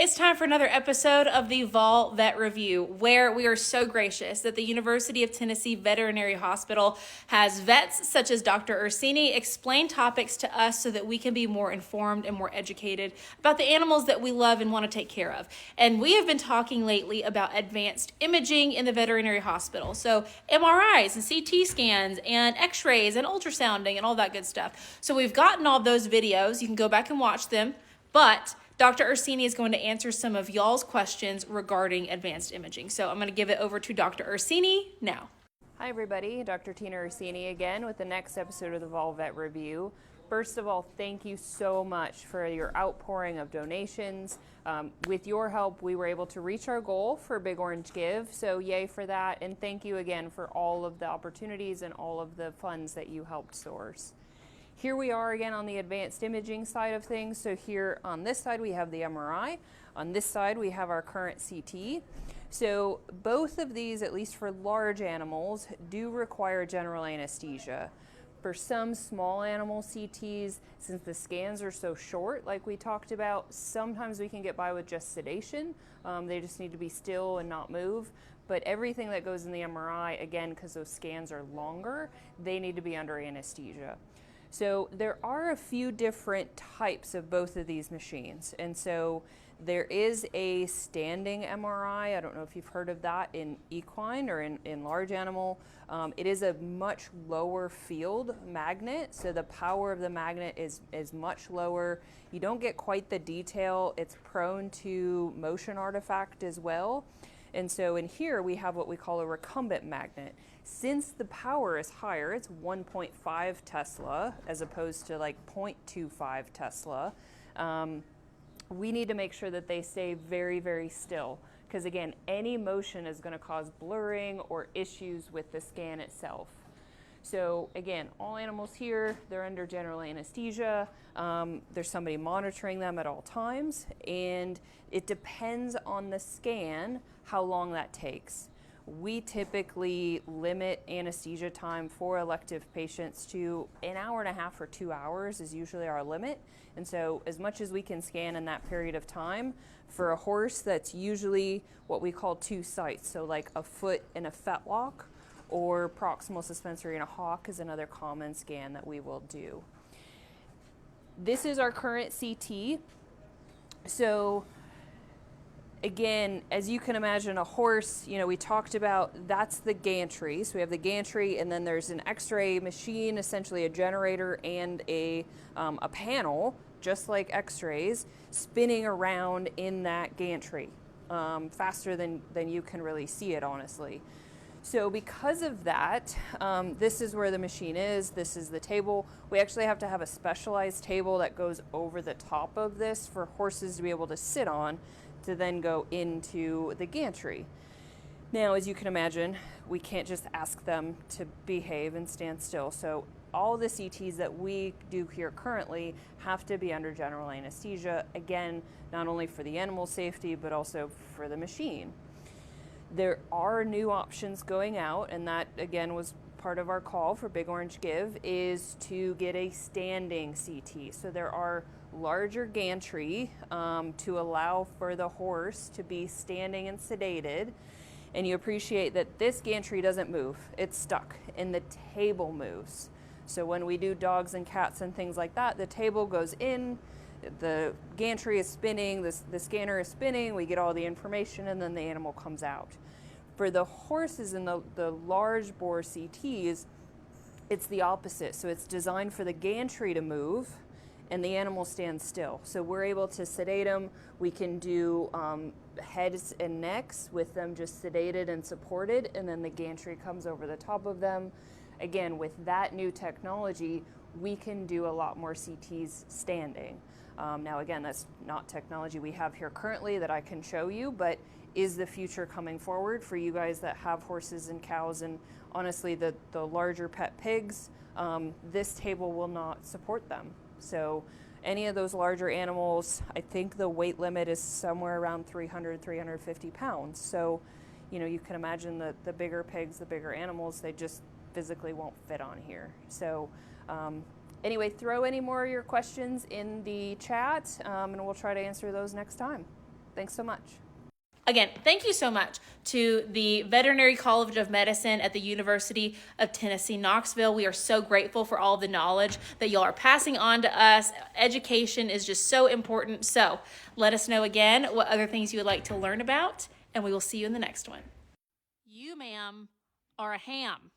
It's time for another episode of the Vol Vet Review, where we are so gracious that the University of Tennessee Veterinary Hospital has vets such as Dr. Ursini explain topics to us so that we can be more informed and more educated about the animals that we love and want to take care of. And we have been talking lately about advanced imaging in the veterinary hospital. So MRIs and CT scans and x-rays and ultrasounding and all that good stuff. So we've gotten all those videos. You can go back and watch them, but Dr. Ursini is going to answer some of y'all's questions regarding advanced imaging. So I'm going to give it over to Dr. Ursini now. Hi everybody, Dr. Tina Ursini again with the next episode of the Vol Vet Review. First of all, thank you so much for your outpouring of donations. With your help, we were able to reach our goal for Big Orange Give, so yay for that, and thank you again for all of the opportunities and all of the funds that you helped source. Here we are again on the advanced imaging side of things. So here on this side we have the MRI. On this side we have our current CT. So both of these, at least for large animals, do require general anesthesia. For some small animal CTs, since the scans are so short, like we talked about, sometimes we can get by with just sedation. They just need to be still and not move. But everything that goes in the MRI, again, because those scans are longer, they need to be under anesthesia. So there are a few different types of both of these machines. And so there is a standing MRI. I don't know if you've heard of that in equine or in large animal. It is a much lower field magnet. So the power of the magnet is much lower. You don't get quite the detail. It's prone to motion artifact as well. And so in here we have what we call a recumbent magnet. Since the power is higher, it's 1.5 Tesla as opposed to like 0.25 Tesla, we need to make sure that they stay very, very still. Because again, any motion is going to cause blurring or issues with the scan itself. So again, all animals here, they're under general anesthesia. There's somebody monitoring them at all times, and it depends on the scan how long that takes. We typically limit anesthesia time for elective patients to an hour and a half or 2 hours is usually our limit. And so as much as we can scan in that period of time, for a horse that's usually what we call 2 sites, so like a foot and a fetlock, or proximal suspensory in a hock is another common scan that we will do. This is our current CT. So again, as you can imagine, a horse, we talked about, that's the gantry. So we have the gantry, and then there's an x-ray machine, essentially a generator and a panel, just like x-rays, spinning around in that gantry faster than you can really see it, honestly. So because of that, this is where the machine is. This is the table. We actually have to have a specialized table that goes over the top of this for horses to be able to sit on to then go into the gantry. Now, as you can imagine, we can't just ask them to behave and stand still. So all the CTs that we do here currently have to be under general anesthesia, again, not only for the animal safety, but also for the machine. There are new options going out, and that again was part of our call for Big Orange Give, is to get a standing CT. So there are larger gantry to allow for the horse to be standing and sedated. And you appreciate that this gantry doesn't move, it's stuck, and the table moves. So when we do dogs and cats and things like that, the table goes in, the gantry is spinning, the scanner is spinning, we get all the information, and then the animal comes out. For the horses in the large bore CTs, it's the opposite. So it's designed for the gantry to move and the animal stands still. So we're able to sedate them. We can do heads and necks with them just sedated and supported, and then the gantry comes over the top of them. Again, with that new technology, we can do a lot more CTs standing. Now again, that's not technology we have here currently that I can show you, but is the future coming forward for you guys that have horses and cows, and honestly the larger pet pigs, this table will not support them. So any of those larger animals, I think the weight limit is somewhere around 300, 350 pounds. So, you can imagine the bigger pigs, the bigger animals, they just physically won't fit on here. So anyway, throw any more of your questions in the chat, and we'll try to answer those next time. Thanks so much. Again, thank you so much to the Veterinary College of Medicine at the University of Tennessee, Knoxville. We are so grateful for all the knowledge that y'all are passing on to us. Education is just so important. So let us know again what other things you would like to learn about, and we will see you in the next one. You, ma'am, are a ham.